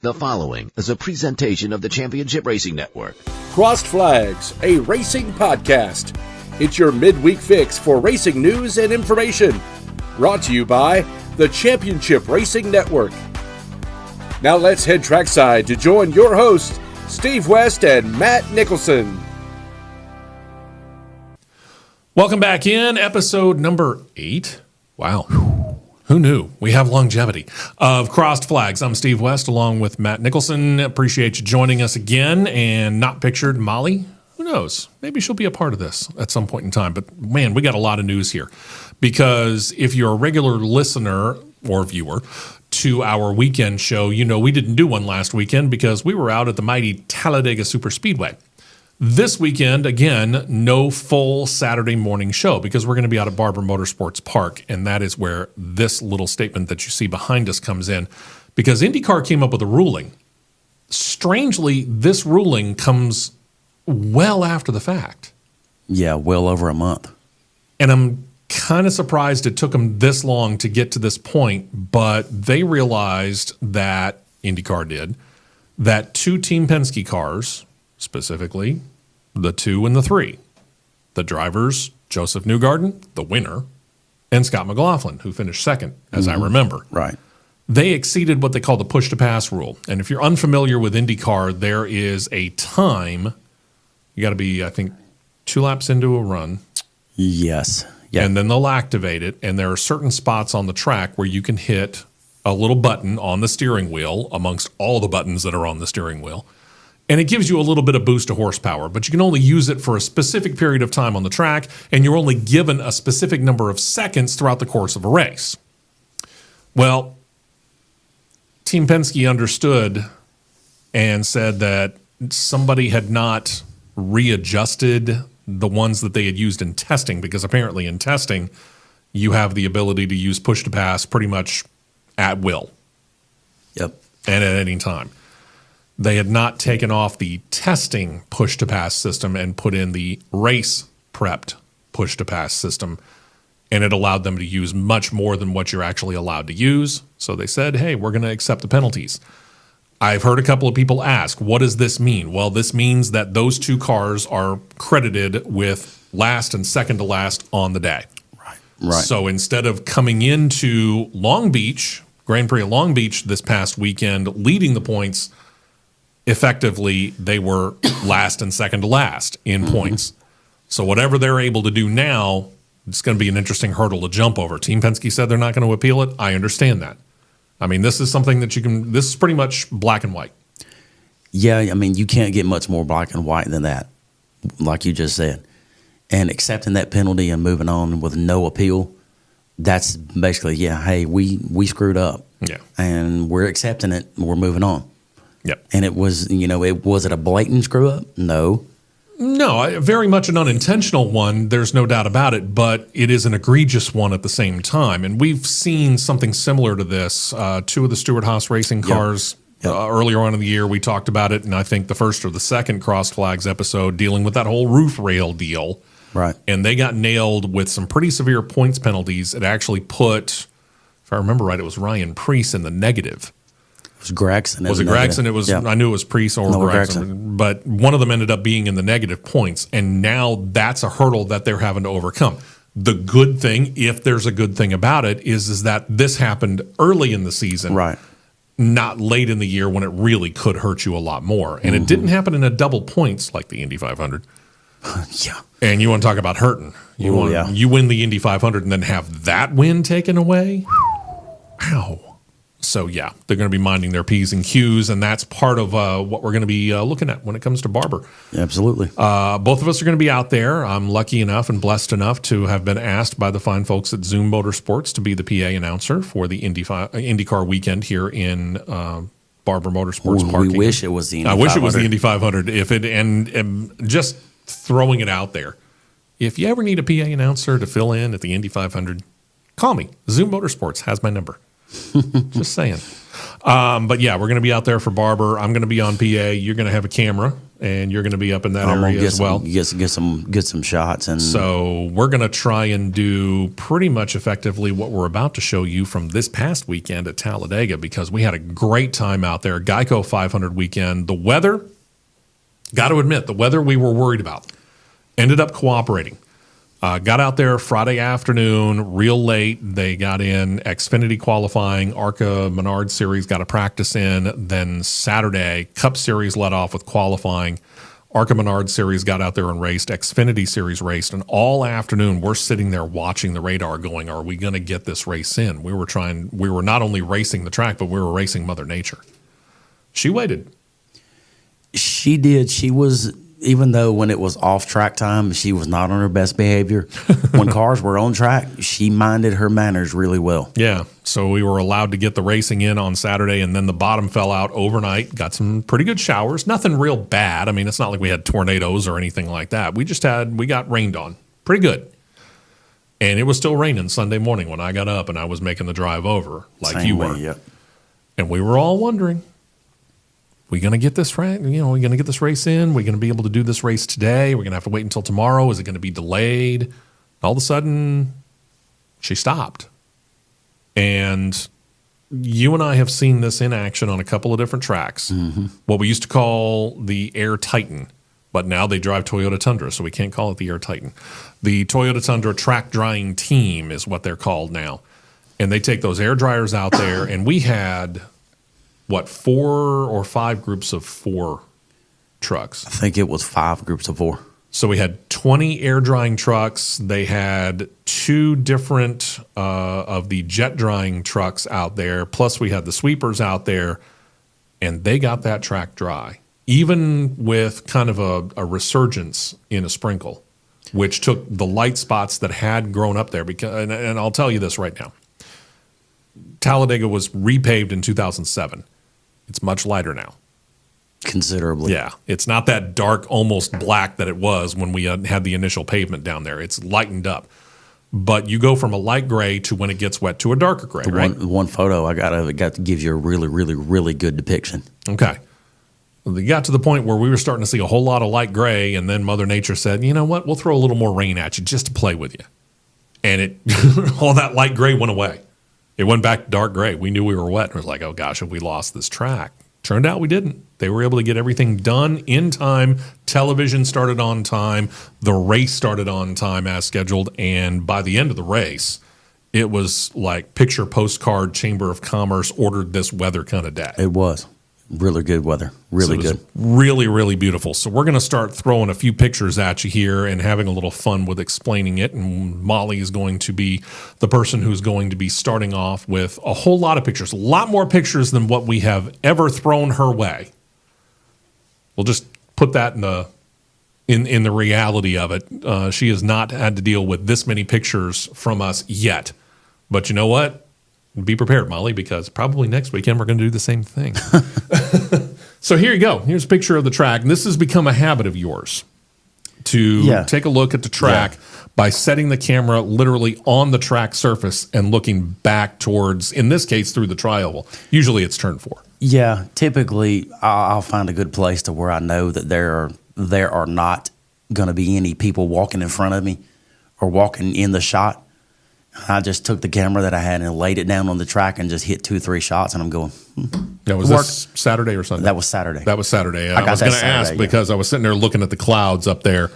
The following is a presentation of the Championship Racing Network. Crossed Flags, a racing podcast. It's your midweek fix for racing news and information. Brought to you by the Championship Racing Network. Now let's head trackside to join your hosts, Steve West and Matt Nicholson. Welcome back in, episode number 8. Wow. Who knew? We have longevity of Crossed Flags. I'm Steve West along with Matt Nicholson. Appreciate you joining us again. And not pictured Molly. Who knows? Maybe she'll be a part of this at some point in time. But man, we got a lot of news here. Because if you're a regular listener or viewer to our weekend show, you know we didn't do one last weekend because we were out at the mighty Talladega SuperSpeedway. This weekend, again, no full Saturday morning show because we're going to be out at Barber Motorsports Park, and that is where this little statement that you see behind us comes in because IndyCar came up with a ruling. Strangely, this ruling comes well after the fact. Yeah, well over a month. And I'm kind of surprised it took them this long to get to this point, but they realized that, IndyCar did, that 2 Team Penske cars, specifically the 2 and the 3. The drivers, Joseph Newgarden, the winner, and Scott McLaughlin, who finished second, as I remember. Right. They exceeded what they call the push-to-pass rule. And if you're unfamiliar with IndyCar, there is a time, you got to be, I think, 2 laps into a run. Yes. Yeah. And then they'll activate it, and there are certain spots on the track where you can hit a little button on the steering wheel amongst all the buttons that are on the steering wheel. And it gives you a little bit of boost of horsepower, but you can only use it for a specific period of time on the track, and you're only given a specific number of seconds throughout the course of a race. Well, Team Penske understood and said that somebody had not readjusted the ones that they had used in testing, because apparently in testing, you have the ability to use push-to-pass pretty much at will. Yep. And at any time. They had not taken off the testing push-to-pass system and put in the race-prepped push-to-pass system, and it allowed them to use much more than what you're actually allowed to use. So they said, hey, we're going to accept the penalties. I've heard a couple of people ask, what does this mean? Well, this means that those 2 cars are credited with last and second to last on the day. Right. So instead of coming into Long Beach, Grand Prix of Long Beach this past weekend, leading the points, effectively, they were last and second to last in points. So whatever they're able to do now, it's going to be an interesting hurdle to jump over. Team Penske said they're not going to appeal it. I understand that. I mean, this is something that you can – this is pretty much black and white. Yeah, I mean, you can't get much more black and white than that, like you just said. And accepting that penalty and moving on with no appeal, that's basically, yeah, hey, we screwed up. Yeah. And we're accepting it. We're moving on. Yep. And it was, was it a blatant screw up? No. No, very much an unintentional one. There's no doubt about it, but it is an egregious one at the same time. And we've seen something similar to this. 2 of the Stewart-Haas racing cars earlier on in the year, we talked about it, and I think the first or the second Crossed Flags episode dealing with that whole roof rail deal. Right. And they got nailed with some pretty severe points penalties. It actually put, if I remember right, it was Ryan Preece in the negative. It was Gregson. Was it Gregson? It was. Yeah. I knew it was Preece or Gregson, but one of them ended up being in the negative points, and now that's a hurdle that they're having to overcome. The good thing, if there's a good thing about it, is that this happened early in the season, right? Not late in the year when it really could hurt you a lot more. And it didn't happen in a double points like the Indy 500. Yeah. And you want to talk about hurting? You win the Indy 500 and then have that win taken away? Ow. So, yeah, they're going to be minding their P's and Q's, and that's part of what we're going to be looking at when it comes to Barber. Absolutely. Both of us are going to be out there. I'm lucky enough and blessed enough to have been asked by the fine folks at Zoom Motorsports to be the PA announcer for the IndyCar weekend here in Barber Motorsports Park. We wish it was the Indy 500. I wish it was the Indy 500. And just throwing it out there, if you ever need a PA announcer to fill in at the Indy 500, call me. Zoom Motorsports has my number. Just saying. But yeah, we're going to be out there for Barber. I'm going to be on PA. You're going to have a camera and you're going to be up in that area as well. Get some shots, and so we're going to try and do pretty much effectively what we're about to show you from this past weekend at Talladega, because we had a great time out there. Geico 500 weekend. The weather, got to admit, the weather we were worried about ended up cooperating. Got out there Friday afternoon, real late. They got in Xfinity qualifying, ARCA Menard Series got a practice in. Then Saturday, Cup Series led off with qualifying. ARCA Menard Series got out there and raced. Xfinity Series raced. And all afternoon, we're sitting there watching the radar going, are we going to get this race in? We were not only racing the track, but we were racing Mother Nature. She waited. She did. She was... Even though when it was off track time, she was not on her best behavior. When cars were on track, she minded her manners really well. Yeah. So we were allowed to get the racing in on Saturday, and then the bottom fell out overnight. Got some pretty good showers. Nothing real bad. I mean, it's not like we had tornadoes or anything like that. We got rained on. Pretty good. And it was still raining Sunday morning when I got up and I was making the drive over like Same you way, were. yep. And we were all wondering, we going to get this right? We going to get this race in? We going to be able to do this race today? We're going to have to wait until tomorrow? Is it going to be delayed? All of a sudden, she stopped. And you and I have seen this in action on a couple of different tracks. Mm-hmm. What we used to call the Air Titan, but now they drive Toyota Tundra, so we can't call it the Air Titan. The Toyota Tundra track drying team is what they're called now. And they take those air dryers out there, and we had... 4 or 5 groups of 4 trucks? I think it was 5 groups of 4. So we had 20 air drying trucks. They had 2 different of the jet drying trucks out there. Plus we had the sweepers out there, and they got that track dry, even with kind of a resurgence in a sprinkle, which took the light spots that had grown up there. Because, and I'll tell you this right now. Talladega was repaved in 2007. It's much lighter now. Considerably. Yeah. It's not that dark, almost black that it was when we had the initial pavement down there. It's lightened up. But you go from a light gray to, when it gets wet, to a darker gray, right? One photo I got of it got to give you a really, really, really good depiction. Okay. Well, they got to the point where we were starting to see a whole lot of light gray, and then Mother Nature said, you know what, we'll throw a little more rain at you just to play with you. And all that light gray went away. It went back to dark gray. We knew we were wet. It was like, oh, gosh, have we lost this track? Turned out we didn't. They were able to get everything done in time. Television started on time. The race started on time as scheduled. And by the end of the race, it was like picture postcard, Chamber of Commerce ordered this weather kind of day. It was. Really good weather. Really good. Really, really beautiful. So we're going to start throwing a few pictures at you here and having a little fun with explaining it. And Molly is going to be the person who's going to be starting off with a whole lot of pictures, a lot more pictures than what we have ever thrown her way. We'll just put that in the reality of it. She has not had to deal with this many pictures from us yet. But you know what? Be prepared, Molly, because probably next weekend we're going to do the same thing. So here you go. Here's a picture of the track. And this has become a habit of yours to take a look at the track by setting the camera literally on the track surface and looking back towards, in this case, through the tri-oval. Usually it's turn 4. Yeah, typically I'll find a good place to where I know that there are not going to be any people walking in front of me or walking in the shot. I just took the camera that I had and laid it down on the track and just hit 2-3 shots, and I'm going. That was this Saturday or Sunday? That was Saturday. That was Saturday. I was going to ask because I was sitting there looking at the clouds up there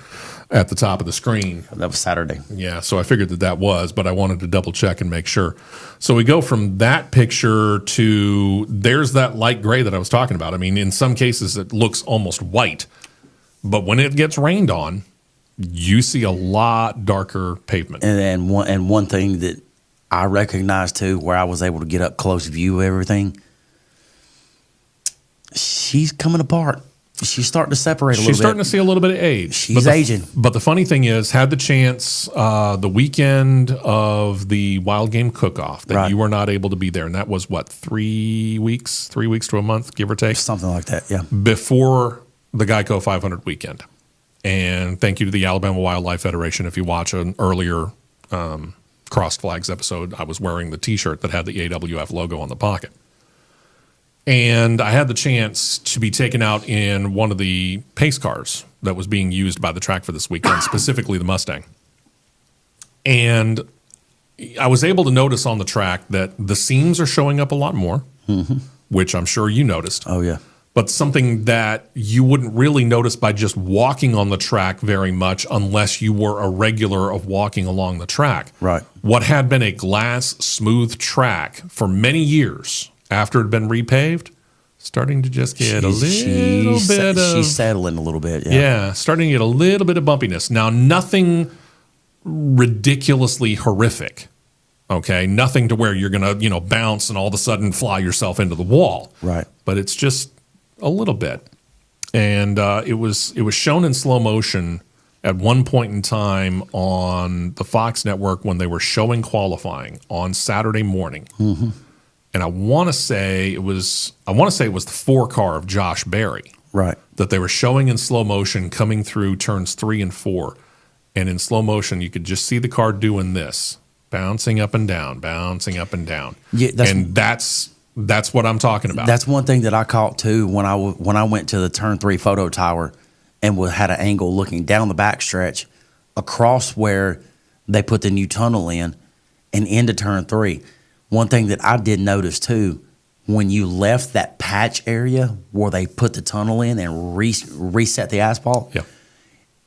at the top of the screen. That was Saturday. Yeah, so I figured that was, but I wanted to double check and make sure. So we go from that picture to there's that light gray that I was talking about. I mean, in some cases it looks almost white, but when it gets rained on, you see a lot darker pavement. And one thing that I recognized too, where I was able to get up close view of everything, she's coming apart. She's starting to separate a little bit. She's starting to see a little bit of age. She's aging. But the funny thing is, had the chance the weekend of the Wild Game Cook-Off that you were not able to be there, and that was what, 3 weeks to a month, give or take? Something like that, yeah. Before the Geico 500 weekend. And thank you to the Alabama Wildlife Federation. If you watch an earlier Crossed Flags episode, I was wearing the T-shirt that had the AWF logo on the pocket. And I had the chance to be taken out in one of the pace cars that was being used by the track for this weekend, specifically the Mustang. And I was able to notice on the track that the seams are showing up a lot more, which I'm sure you noticed. Oh, yeah. But something that you wouldn't really notice by just walking on the track very much unless you were a regular of walking along the track. Right. What had been a glass smooth track for many years after it had been repaved, starting to just get she's settling a little bit. Yeah, starting to get a little bit of bumpiness. Now, nothing ridiculously horrific, okay? Nothing to where you're going to, bounce and all of a sudden fly yourself into the wall. Right. But it's just a little bit. And it was shown in slow motion at one point in time on the Fox network when they were showing qualifying on Saturday morning. Mm-hmm. And I want to say it was the 4 car of Josh Berry. Right. That they were showing in slow motion coming through turns 3 and 4. And in slow motion, you could just see the car doing this, bouncing up and down, bouncing up and down. Yeah, that's what I'm talking about. That's one thing that I caught too when I went to the turn 3 photo tower and had an angle looking down the backstretch across where they put the new tunnel in and into turn 3. One thing that I did notice too, when you left that patch area where they put the tunnel in and reset the asphalt, yeah,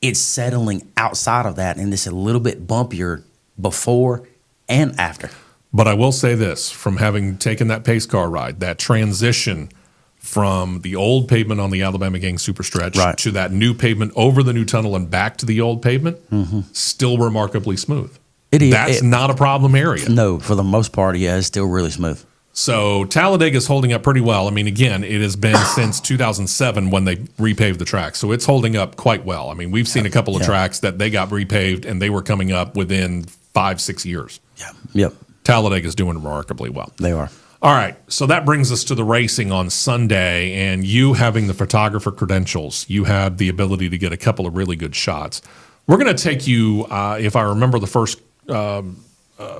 it's settling outside of that, and it's a little bit bumpier before and after. But I will say this, from having taken that pace car ride, that transition from the old pavement on the Alabama Gang Superstretch to that new pavement over the new tunnel and back to the old pavement, still remarkably smooth. It is. That's not a problem area. No, for the most part, yeah, it's still really smooth. So Talladega is holding up pretty well. I mean, again, it has been since 2007 when they repaved the track. So it's holding up quite well. I mean, we've seen a couple of tracks that they got repaved and they were coming up within 5-6 years. Yeah. Yep. Talladega is doing remarkably well. They are. All right. So that brings us to the racing on Sunday, and you having the photographer credentials, you had the ability to get a couple of really good shots. We're going to take you, if I remember the first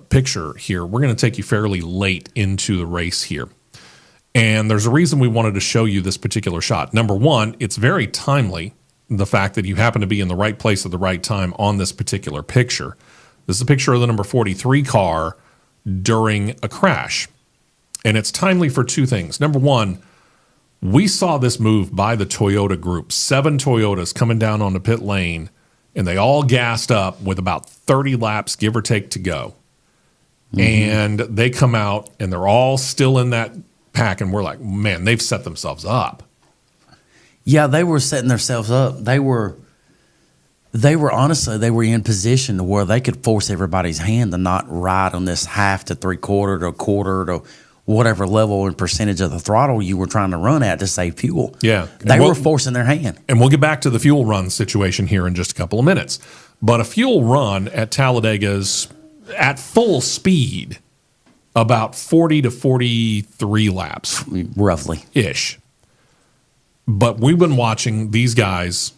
picture here, we're going to take you fairly late into the race here. And there's a reason we wanted to show you this particular shot. Number one, it's very timely, the fact that you happen to be in the right place at the right time on this particular picture. This is a picture of the number 43 car during a crash. And it's timely for 2 things. Number one, we saw this move by the Toyota group. 7 Toyotas coming down on the pit lane, and they all gassed up with about 30 laps, give or take, to go. Mm-hmm. And they come out, and they're all still in that pack, and we're like, man, they've set themselves up. Yeah, they were setting themselves up. They were honestly, they were in position to where they could force everybody's hand to not ride on this half to 3/4 to a quarter to whatever level and percentage of the throttle you were trying to run at to save fuel. Yeah. They were forcing their hand. And we'll get back to the fuel run situation here in just a couple of minutes. But a fuel run at Talladega's at full speed, about 40 to 43 laps. Roughly. Ish. But we've been watching these guys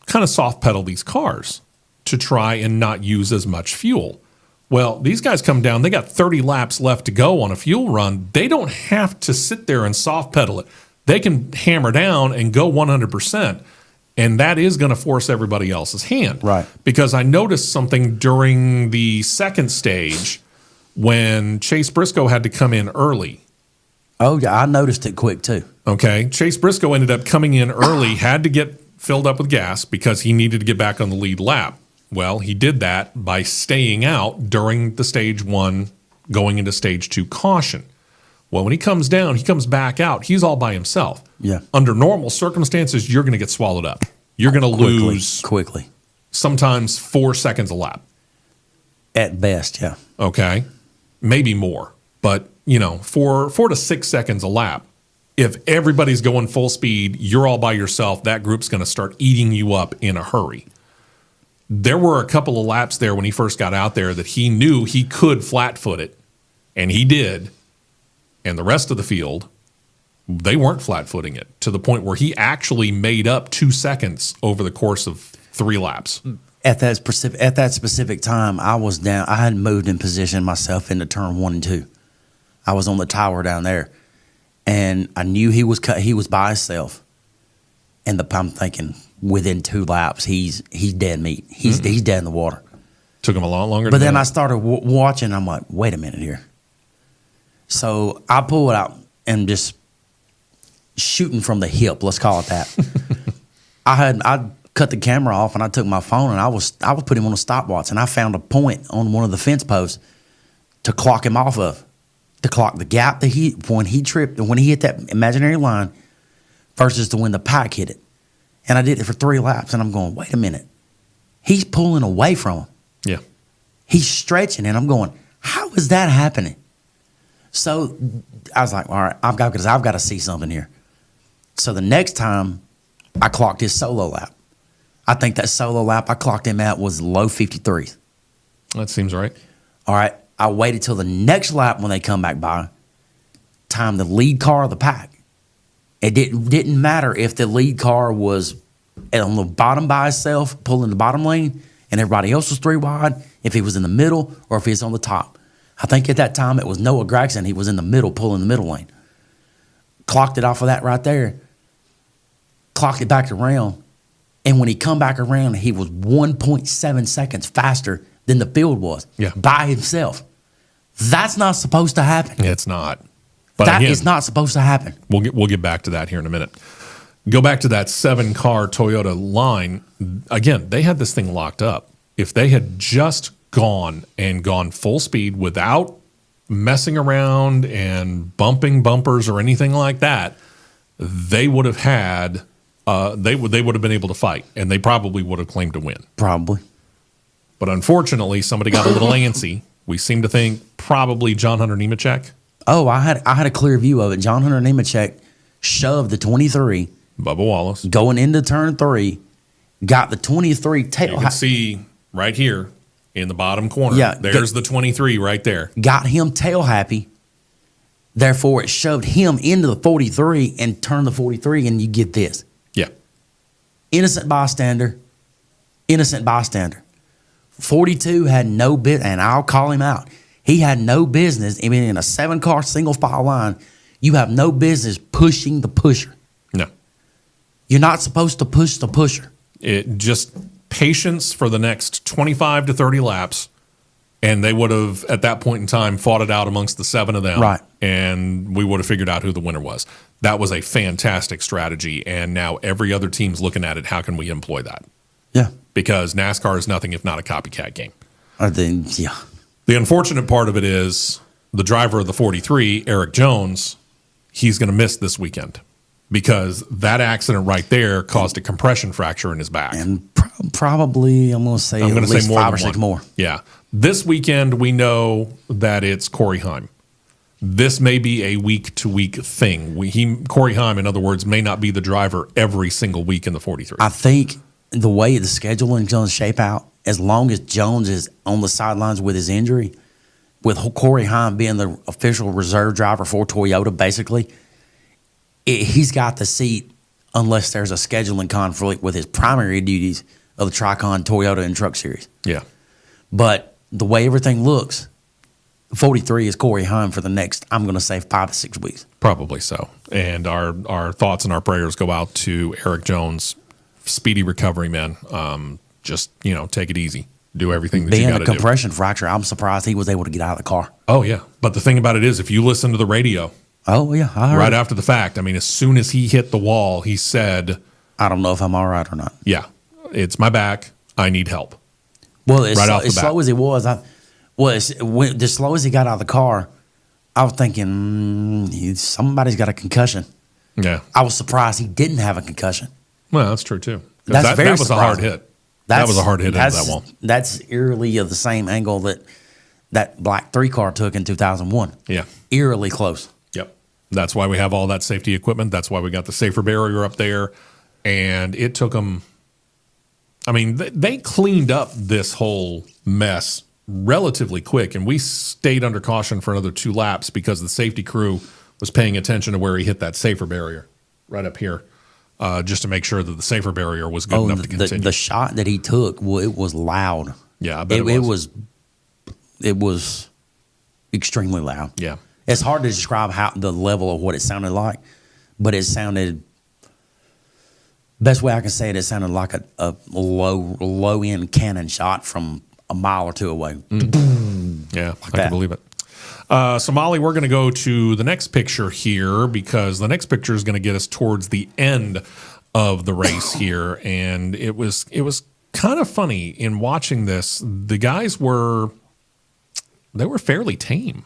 kind of soft pedal these cars to try and not use as much fuel. Well, these guys come down, they got 30 laps left to go on a fuel run. They don't have to sit there and soft pedal it. They can hammer down and go 100%, and that is going to force everybody else's hand. Right. Because I noticed something during the second stage when Chase Briscoe had to come in early. Oh, yeah, I noticed it quick too. Okay. Chase Briscoe ended up coming in early, had to get filled up with gas because he needed to get back on the lead lap. Well, he did that by staying out during the stage 1, going into stage 2 caution. Well, when he comes down, he comes back out. He's all by himself. Yeah. Under normal circumstances, you're going to get swallowed up. You're going to lose quickly. Sometimes 4 seconds a lap. At best, yeah. Okay. Maybe more. But, 4 to 6 seconds a lap. If everybody's going full speed, you're all by yourself, that group's going to start eating you up in a hurry. There were a couple of laps there when he first got out there that he knew he could flat-foot it, and he did. And the rest of the field, they weren't flat-footing it to the point where he actually made up 2 seconds over the course of 3 laps. At that specific time, I was down. I hadn't moved in position myself into turn 1 and 2. I was on the tower down there. and I knew he was he was by himself. And I'm thinking within 2 laps, he's dead meat. He's dead in the water. Took him a lot longer. But then I started watching. I'm like, wait a minute here. So I pull it out and just shooting from the hip. Let's call it that. I cut the camera off and I took my phone and I was putting him on a stopwatch, and I found a point on one of the fence posts to clock him off of, to clock the gap that when he tripped and when he hit that imaginary line versus to when the pack hit it. And I did it for 3 laps, and I'm going, wait a minute. He's pulling away from him. Yeah. He's stretching, and I'm going, how is that happening? So I was like, all right, I've got to see something here. So the next time I clocked his solo lap. I think that solo lap I clocked him at was low 53s. That seems right. All right. I waited till the next lap when they come back by, time the lead car of the pack. It didn't matter if the lead car was on the bottom by itself, pulling the bottom lane, and everybody else was 3 wide, if he was in the middle or if he was on the top. I think at that time it was Noah Gragson. He was in the middle, pulling the middle lane. Clocked it off of that right there. Clocked it back around. And when he come back around, he was 1.7 seconds faster than the field was by himself. That's not supposed to happen. It's not. But that again, is not supposed to happen. We'll get back to that here in a minute. Go back to that 7-car Toyota line. Again, they had this thing locked up. If they had just gone full speed without messing around and bumping bumpers or anything like that, they would have had they would have been able to fight, and they probably would have claimed to win. Probably. But unfortunately, somebody got a little antsy. We seem to think probably John Hunter Nemechek. Oh, I had a clear view of it. John Hunter Nemechek shoved the 23. Bubba Wallace. Going into turn 3, got the 23 tail. You can see right here in the bottom corner. Yeah, there's the 23 right there. Got him tail happy. Therefore, it shoved him into the 43 and turned the 43, and you get this. Yeah. Innocent bystander. 42 had no bit, and I'll call him out. He had no business. I mean, in a 7-car single file line, you have no business pushing the pusher. No. You're not supposed to push the pusher. It just patience for the next 25 to 30 laps, and they would have, at that point in time, fought it out amongst the 7 of them. Right. And we would have figured out who the winner was. That was a fantastic strategy, and now every other team's looking at it. How can we employ that? Yeah. Because NASCAR is nothing if not a copycat game. Yeah. The unfortunate part of it is the driver of the 43, Eric Jones, he's going to miss this weekend because that accident right there caused a compression fracture in his back. And probably, I'm going to say at least 5 or 6 more. Yeah. This weekend, we know that it's Corey Heim. This may be a week-to-week thing. Corey Heim, in other words, may not be the driver every single week in the 43. I think the way the scheduling is going to shape out, as long as Jones is on the sidelines with his injury, with Corey Heim being the official reserve driver for Toyota, basically, he's got the seat unless there's a scheduling conflict with his primary duties of the Tricon Toyota and Truck Series. Yeah. But the way everything looks, 43 is Corey Heim for the next, I'm going to say, 5 to 6 weeks. Probably so. And our thoughts and our prayers go out to Eric Jones. Speedy recovery, man. Just, take it easy. Do everything that you got to do. Being a compression fracture, I'm surprised he was able to get out of the car. Oh, yeah. But the thing about it is, if you listen to the radio. Oh, yeah. I heard right after the fact, I mean, as soon as he hit the wall, he said, I don't know if I'm all right or not. Yeah. It's my back. I need help. Well, as slow as he was, the slow as he got out of the car, I was thinking, somebody's got a concussion. Yeah. I was surprised he didn't have a concussion. Well, that's true, too. That was surprising. A hard hit. That was a hard hit into that wall. That's eerily of the same angle that black 3-car took in 2001. Yeah. Eerily close. Yep. That's why we have all that safety equipment. That's why we got the safer barrier up there. And it took them, I mean, they cleaned up this whole mess relatively quick. And we stayed under caution for another 2 laps because the safety crew was paying attention to where he hit that safer barrier right up here. Just to make sure that the safer barrier was good enough to continue. The shot that he took, it was loud. Yeah, I bet it was extremely loud. Yeah. It's hard to describe how the level of what it sounded like, but it sounded. Best way I can say it, it sounded like a low end cannon shot from a mile or two away. Yeah, I can believe it. So, Molly, we're going to go to the next picture here because the next picture is going to get us towards the end of the race here, and it was kind of funny in watching this. The guys were fairly tame.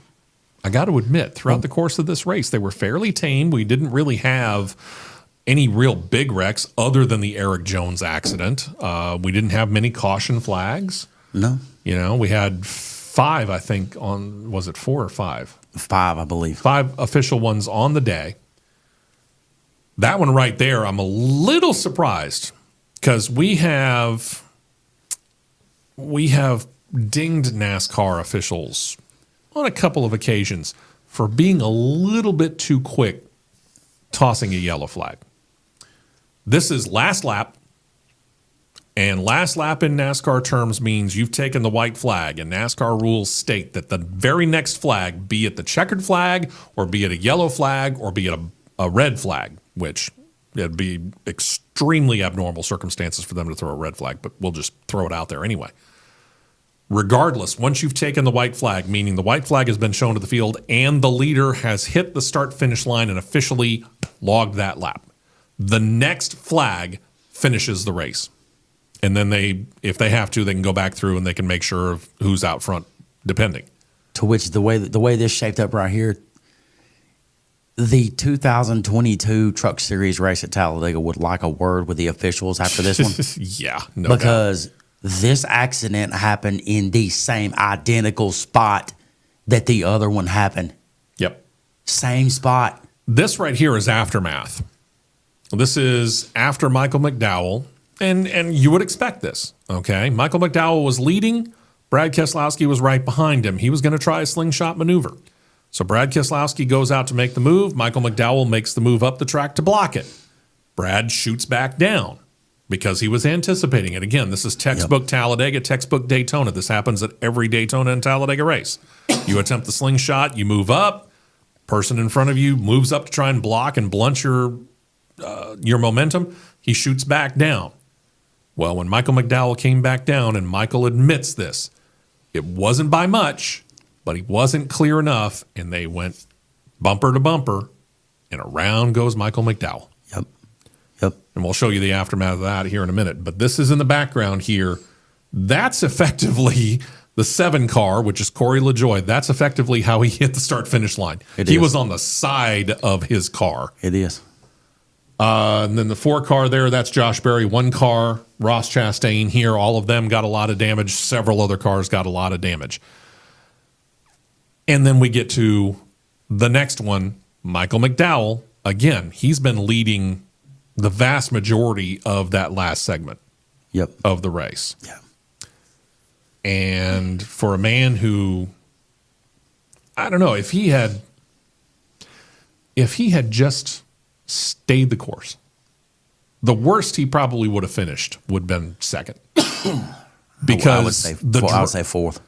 I got to admit, throughout the course of this race, they were fairly tame. We didn't really have any real big wrecks other than the Eric Jones accident. We didn't have many caution flags. No. We had 5, I think, was it 4 or 5? 5, I believe. 5 official ones on the day. That one right there, I'm a little surprised because we have dinged NASCAR officials on a couple of occasions for being a little bit too quick tossing a yellow flag. This is last lap, and last lap in NASCAR terms means you've taken the white flag, and NASCAR rules state that the very next flag, be it the checkered flag or be it a yellow flag or be it a red flag, which it'd be extremely abnormal circumstances for them to throw a red flag, but we'll just throw it out there anyway. Regardless, once you've taken the white flag, meaning the white flag has been shown to the field and the leader has hit the start-finish line and officially logged that lap, the next flag finishes the race. And then if they have to, they can go back through and they can make sure of who's out front, depending. To which the way this shaped up right here, the 2022 Truck Series race at Talladega would like a word with the officials after this one. Yeah, no because doubt. This accident happened in the same identical spot that the other one happened. Yep. Same spot. This right here is aftermath. This is after Michael McDowell, and you would expect this, okay? Michael McDowell was leading. Brad Keselowski was right behind him. He was going to try a slingshot maneuver. So Brad Keselowski goes out to make the move. Michael McDowell makes the move up the track to block it. Brad shoots back down because he was anticipating it. Again, this is textbook Talladega, textbook Daytona. This happens at every Daytona and Talladega race. You attempt the slingshot, you move up, person in front of you moves up to try and block and blunt your momentum. He shoots back down. Well, when Michael McDowell came back down, and Michael admits this, it wasn't by much, but he wasn't clear enough, and they went bumper to bumper, and around goes Michael McDowell. Yep. And we'll show you the aftermath of that here in a minute. But this is in the background here. That's effectively the 7 car, which is Corey LaJoie. That's effectively how he hit the start-finish line. He was on the side of his car. It is. And then the 4 car there, that's Josh Berry. 1 car, Ross Chastain here. All of them got a lot of damage. Several other cars got a lot of damage. And then we get to the next one, Michael McDowell. Again, he's been leading the vast majority of that last segment of the race. Yeah. And for a man who, I don't know, if he had just stayed the course, the worst he probably would have finished would have been second. Because I would say fourth.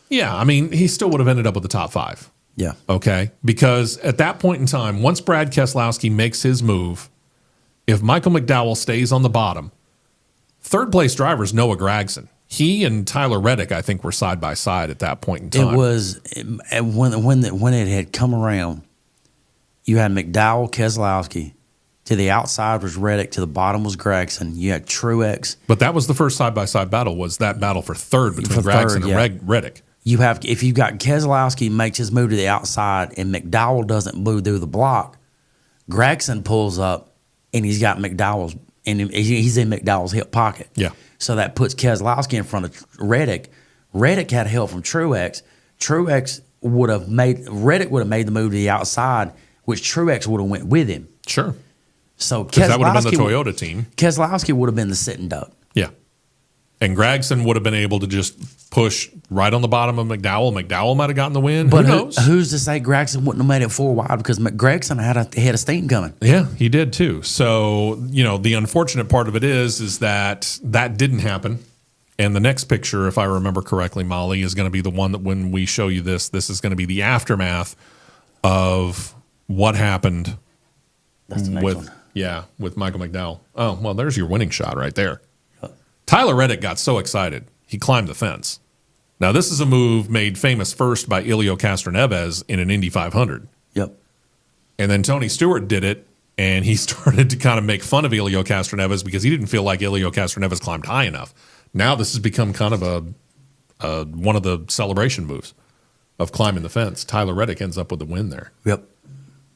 Yeah, I mean, he still would have ended up with the top 5. Yeah. Okay? Because at that point in time, once Brad Keselowski makes his move, if Michael McDowell stays on the bottom, third place driver is Noah Gragson. He and Tyler Reddick, I think, were side by side at that point in time. It was when it had come around. You had McDowell, Keselowski. To the outside was Reddick. To the bottom was Gragson. You had Truex. But that was the first side by side battle. Was that battle for third between Gragson and Reddick? If you've got Keselowski makes his move to the outside and McDowell doesn't move through the block, Gragson pulls up and he's got McDowell's and he's in McDowell's hip pocket. Yeah. So that puts Keselowski in front of Reddick. Reddick had help from Truex. Reddick would have made the move to the outside, which Truex would have went with him. Sure. So that would have been the Toyota team. Keselowski would have been the sitting duck. Yeah. And Gragson would have been able to just push right on the bottom of McDowell. McDowell might have gotten the win. But who knows? Who's to say Gragson wouldn't have made it 4 wide because Gragson had a head of steam coming. Yeah, he did too. So, the unfortunate part of it is that didn't happen. And the next picture, if I remember correctly, Molly, is going to be the one that when we show you this is going to be the aftermath of what happened That's the next with one. with Michael McDowell. Oh, well, there's your winning shot right there. Tyler Reddick got so excited, he climbed the fence. Now, this is a move made famous first by Elio Castroneves in an Indy 500. Yep. And then Tony Stewart did it, and he started to kind of make fun of Elio Castroneves because he didn't feel like Elio Castroneves climbed high enough. Now this has become kind of a one of the celebration moves of climbing the fence. Tyler Reddick ends up with the win there. Yep.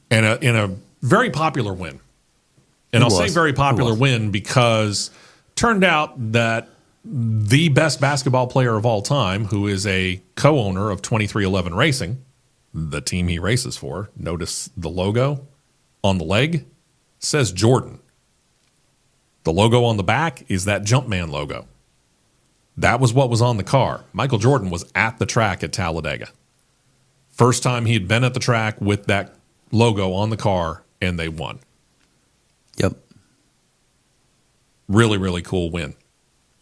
And in a very popular win. And I'll say very popular win because turned out that the best basketball player of all time, who is a co-owner of 2311 Racing, the team he races for, notice the logo on the leg says Jordan. The logo on the back is that Jumpman logo. That was what was on the car. Michael Jordan was at the track at Talladega. First time he had been at the track with that logo on the car, and they won. Yep. Really, really cool win.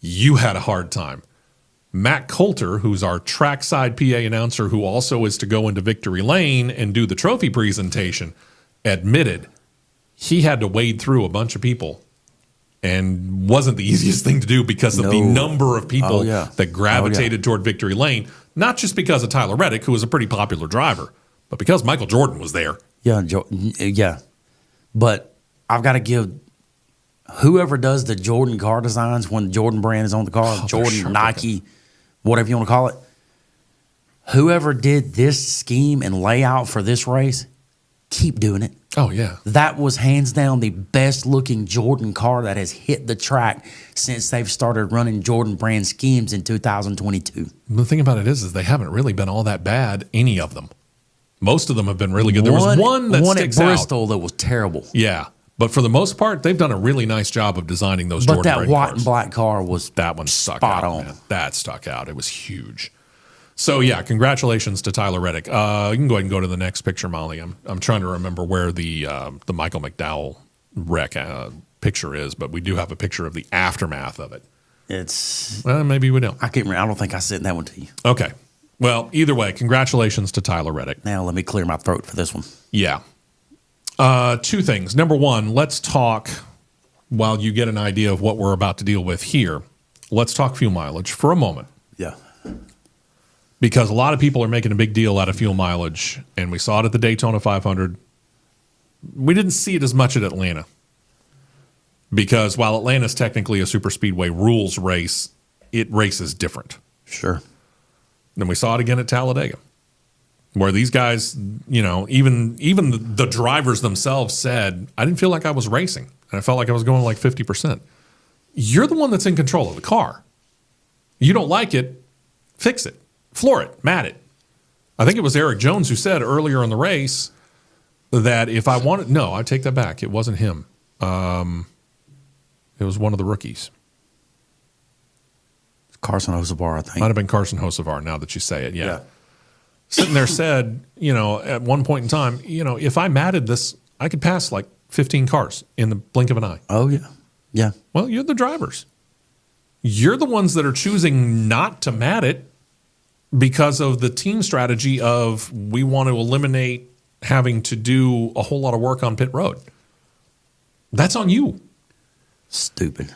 You had a hard time. Matt Coulter, who's our trackside PA announcer, who also is to go into Victory Lane and do the trophy presentation, admitted he had to wade through a bunch of people and wasn't the easiest thing to do because of the number of people that gravitated toward Victory Lane, not just because of Tyler Reddick, who was a pretty popular driver, but because Michael Jordan was there. Yeah. But I've got to give whoever does the Jordan car designs when the Jordan brand is on the car, Jordan, Nike, whatever you want to call it, whoever did this scheme and layout for this race, keep doing it. Oh, yeah. That was hands down the best looking Jordan car that has hit the track since they've started running Jordan brand schemes in 2022. The thing about it is they haven't really been all that bad, any of them. Most of them have been really good. There was one that sticks at Bristol that was terrible. Yeah. But for the most part, they've done a really nice job of designing those Jordan brand cars. But that white and black car was that one stuck spot out, on. Man. That stuck out. It was huge. So, yeah, congratulations to Tyler Reddick. You can go ahead and go to the next picture, Molly. I'm trying to remember where the Michael McDowell wreck picture is, but we do have a picture of the aftermath of it. It's maybe we don't. I can't remember. I don't think I sent that one to you. Okay. Well, either way, congratulations to Tyler Reddick. Now let me clear my throat for this one. Yeah. Two things. Number one, let's talk, while you get an idea of what we're about to deal with here, let's talk fuel mileage for a moment. Yeah. Because a lot of people are making a big deal out of fuel mileage, and we saw it at the Daytona 500. We didn't see it as much at Atlanta. Because while Atlanta's technically a superspeedway rules race, it races different. Sure. And we saw it again at Talladega, where these guys, even the drivers themselves said, I didn't feel like I was racing. And I felt like I was going like 50%. You're the one that's in control of the car. You don't like it, fix it. Floor it, mat it. I think it was Eric Jones who said earlier in the race that if I wanted, no, I take that back. It wasn't him. It was one of the rookies. Carson Hocevar, I think. Might have been Carson Hocevar, now that you say it, yeah. Sitting there said, at one point in time, if I matted this, I could pass like 15 cars in the blink of an eye. Oh, yeah. Yeah. Well, you're the drivers. You're the ones that are choosing not to mat it because of the team strategy of we want to eliminate having to do a whole lot of work on pit road. That's on you. Stupid.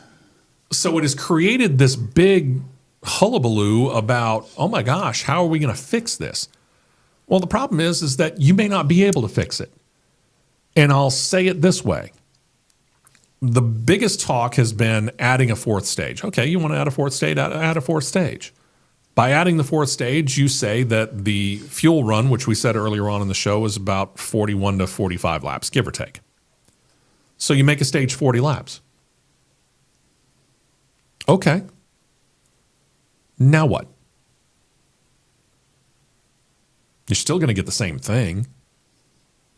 So it has created this big hullabaloo about, oh my gosh, how are we going to fix this? Well, the problem is that you may not be able to fix it. And I'll say it this way. The biggest talk has been adding a fourth stage. Okay, you want to add a fourth stage? Add a fourth stage. By adding the fourth stage, you say that the fuel run, which we said earlier on in the show, is about 41 to 45 laps, give or take. So you make a stage 40 laps. Okay. Now what? You're still going to get the same thing.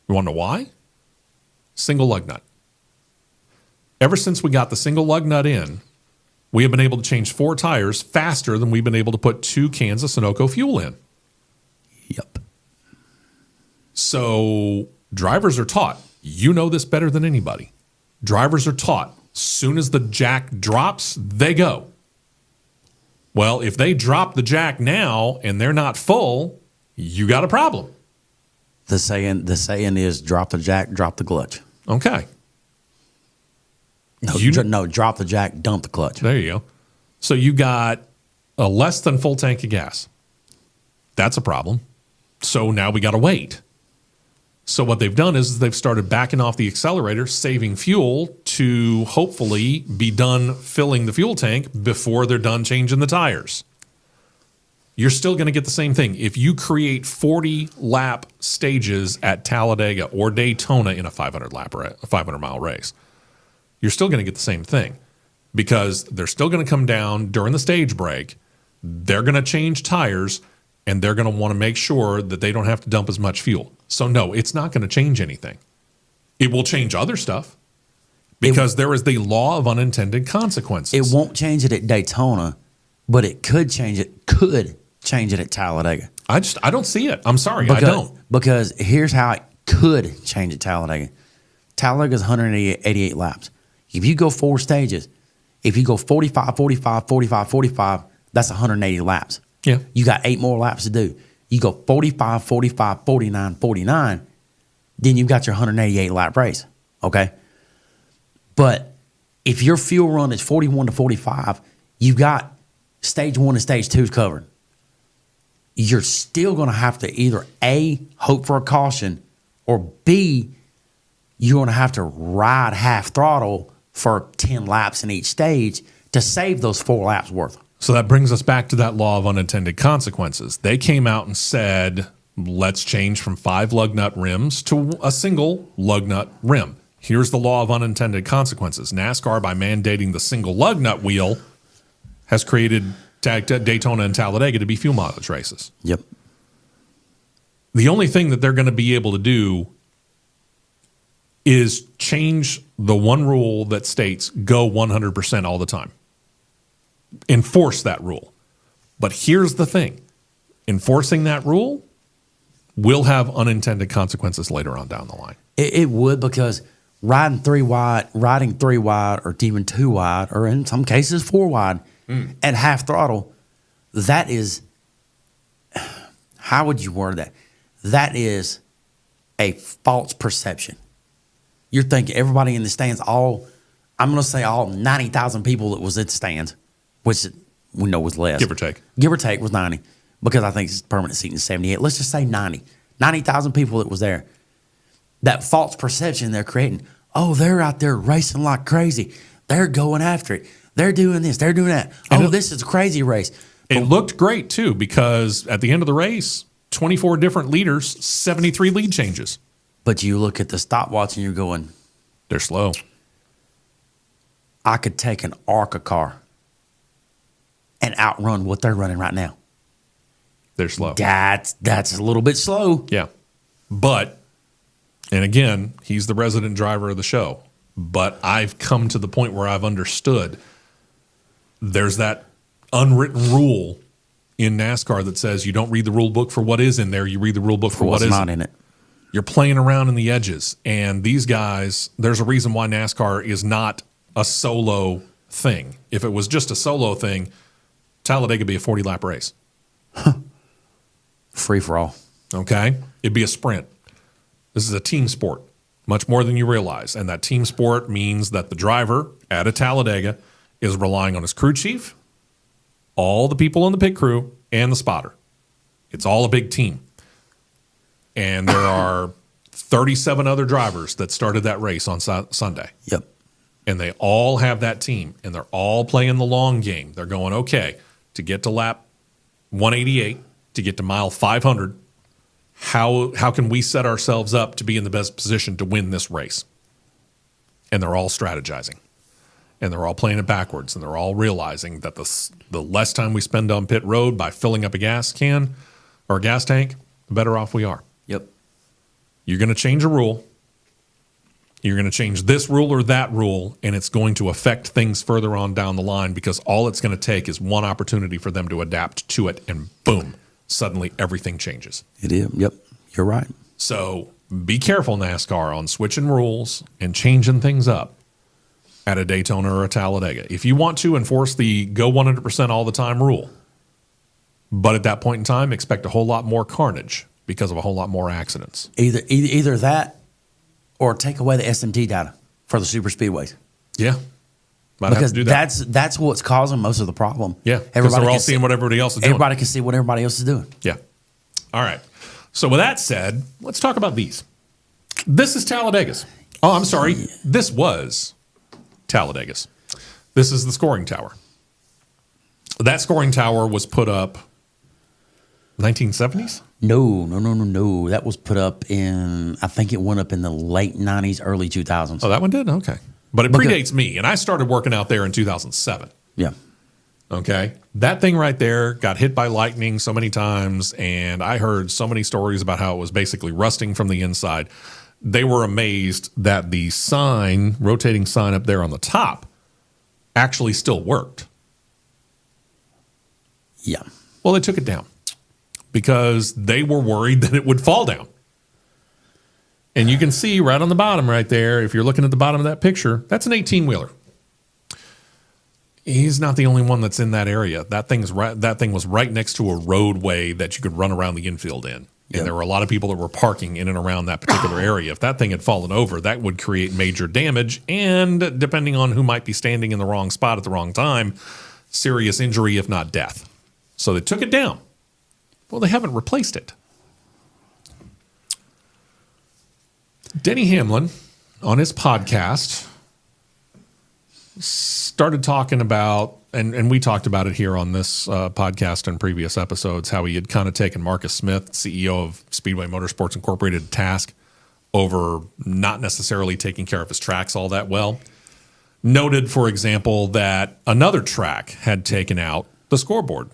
You want to know why? Single lug nut. Ever since we got the single lug nut in, we have been able to change 4 tires faster than we've been able to put 2 cans of Sunoco fuel in. Yep. So drivers are taught, you know this better than anybody. Drivers are taught, soon as the jack drops, they go. Well, if they drop the jack now and they're not full, you got a problem. The saying is drop the jack, drop the clutch. Okay. No, drop the jack, dump the clutch. There you go. So you got a less than full tank of gas. That's a problem. So now we got to wait. So what they've done is they've started backing off the accelerator, saving fuel to hopefully be done filling the fuel tank before they're done changing the tires. You're still going to get the same thing. If you create 40 lap stages at Talladega or Daytona in a 500-mile race, you're still going to get the same thing because they're still going to come down during the stage break. They're going to change tires, and they're going to want to make sure that they don't have to dump as much fuel. So, no, it's not going to change anything. It will change other stuff because there is the law of unintended consequences. It won't change it at Daytona, but it could change it. Could change it at Talladega. I don't see it. I'm sorry, I don't. Because here's how it could change at Talladega. Talladega's 188 laps. If you go 4 stages, if you go 45, 45, 45, 45, that's 180 laps. Yeah. You got 8 more laps to do. You go 45, 45, 49, 49, then you've got your 188 lap race. Okay? But if your fuel run is 41 to 45, you've got stage 1 and stage 2 covered. You're still going to have to either A, hope for a caution, or B, you're going to have to ride half throttle for 10 laps in each stage to save those 4 laps worth. So that brings us back to that law of unintended consequences. They came out and said, let's change from 5 lug nut rims to a single lug nut rim. Here's the law of unintended consequences. NASCAR, by mandating the single lug nut wheel, has created Daytona and Talladega to be fuel mileage races. Yep. The only thing that they're going to be able to do is change the one rule that states go 100% all the time. Enforce that rule. But here's the thing. Enforcing that rule will have unintended consequences later on down the line. It would, because riding 3 wide, or even 2 wide, or in some cases 4 wide, at half throttle, that is, how would you word that? That is a false perception. You're thinking everybody in the stands, I'm going to say all 90,000 people that was at the stands, which we know was less. Give or take. Give or take was 90, because I think it's permanent seating is 78. Let's just say 90. 90,000 people that was there. That false perception they're creating, they're out there racing like crazy. They're going after it. They're doing this. They're doing that. This is a crazy race. It looked great, too, because at the end of the race, 24 different leaders, 73 lead changes. But you look at the stopwatch and you're going, they're slow. I could take an ARCA car and outrun what they're running right now. They're slow. That's a little bit slow. Yeah. But, and again, he's the resident driver of the show. But I've come to the point where I've understood there's that unwritten rule in NASCAR that says you don't read the rule book for what is in there. You read the rule book for what isn't. Not in it. You're playing around in the edges. And these guys, there's a reason why NASCAR is not a solo thing. If it was just a solo thing, Talladega would be a 40-lap race. Free for all. Okay? It'd be a sprint. This is a team sport, much more than you realize. And that team sport means that the driver at a Talladega is relying on his crew chief, all the people in the pit crew, and the spotter. It's all a big team. And there are 37 other drivers that started that race on Sunday. Yep. And they all have that team, and they're all playing the long game. They're going, okay, to get to lap 188, to get to mile 500, how can we set ourselves up to be in the best position to win this race? And they're all strategizing. And they're all playing it backwards, and they're all realizing that the less time we spend on pit road by filling up a gas can or a gas tank, the better off we are. Yep. You're going to change a rule. You're going to change this rule or that rule, and it's going to affect things further on down the line because all it's going to take is one opportunity for them to adapt to it, and boom, suddenly everything changes. It is. Yep. You're right. So be careful, NASCAR, on switching rules and changing things up at a Daytona or a Talladega. If you want to enforce the go 100% all the time rule, but at that point in time, expect a whole lot more carnage because of a whole lot more accidents. Either that or take away the SMT data for the super speedways. Yeah. Might Because have to do that. that's what's causing most of the problem. Yeah, because they're all seeing what everybody else is doing. Everybody can see what everybody else is doing. Yeah. All right. So with that said, let's talk about these. This is Talladega's. Oh, I'm sorry. This was Talladega's. This is the scoring tower. That scoring tower was put up 1970s? No. That was put up in, I think it went up in the late 90s, early 2000s. Oh, that one did? Okay. But it predates me, and I started working out there in 2007. Yeah. Okay. That thing right there got hit by lightning so many times, and I heard so many stories about how it was basically rusting from the inside. They were amazed that the sign, rotating sign up there on the top, actually still worked. Yeah. Well, they took it down because they were worried that it would fall down. And you can see right on the bottom right there, if you're looking at the bottom of that picture, that's an 18-wheeler. He's not the only one that's in that area. That thing was right next to a roadway that you could run around the infield in. And there were a lot of people that were parking in and around that particular area. If that thing had fallen over, that would create major damage. And depending on who might be standing in the wrong spot at the wrong time, serious injury, if not death. So they took it down. Well, they haven't replaced it. Denny Hamlin, on his podcast, started talking about, and we talked about it here on this podcast and previous episodes, how he had kind of taken Marcus Smith, CEO of Speedway Motorsports Incorporated, to task over not necessarily taking care of his tracks all that well. Noted, for example, that another track had taken out the scoreboard.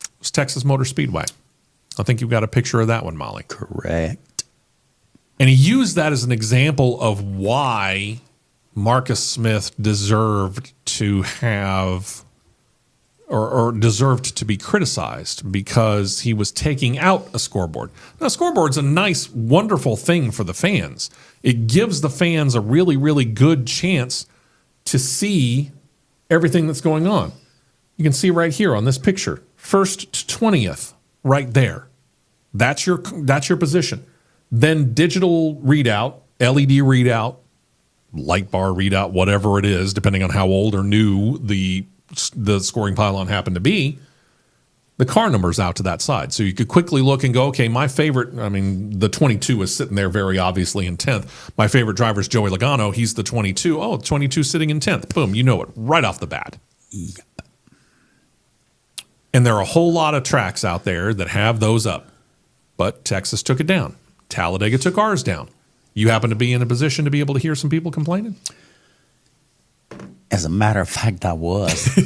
It was Texas Motor Speedway. I think you've got a picture of that one, Molly. Correct. And he used that as an example of why Marcus Smith deserved to have or deserved to be criticized, because he was taking out a scoreboard. Now, a scoreboard's a nice, wonderful thing for the fans. It gives the fans a really, really good chance to see everything that's going on. You can see right here on this picture, 1st to 20th, right there. That's your position. Then digital readout, LED readout, light bar readout, whatever it is, depending on how old or new the scoring pylon happened to be, the car number's out to that side. So you could quickly look and go, okay, my favorite, the 22 is sitting there very obviously in 10th. My favorite driver is Joey Logano. He's the 22. Oh, 22 sitting in 10th. Boom, you know it right off the bat. Yep. And there are a whole lot of tracks out there that have those up. But Texas took it down. Talladega took ours down. You happen to be in a position to be able to hear some people complaining? As a matter of fact, I was.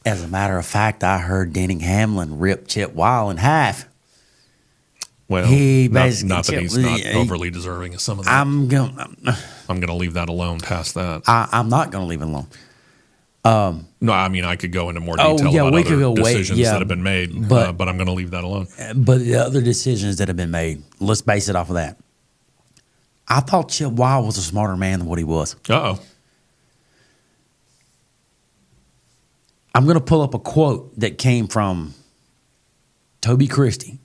As a matter of fact, I heard Denny Hamlin rip Chip Weil in half. Well, he not that he's not overly deserving of some of that. I'm gonna leave that alone past that. I'm not going to leave it alone. No, I could go into more detail about other decisions that have been made, but I'm going to leave that alone. But the other decisions that have been made, let's base it off of that. I thought Chip Weil was a smarter man than what he was. Uh-oh. I'm going to pull up a quote that came from Toby Christie.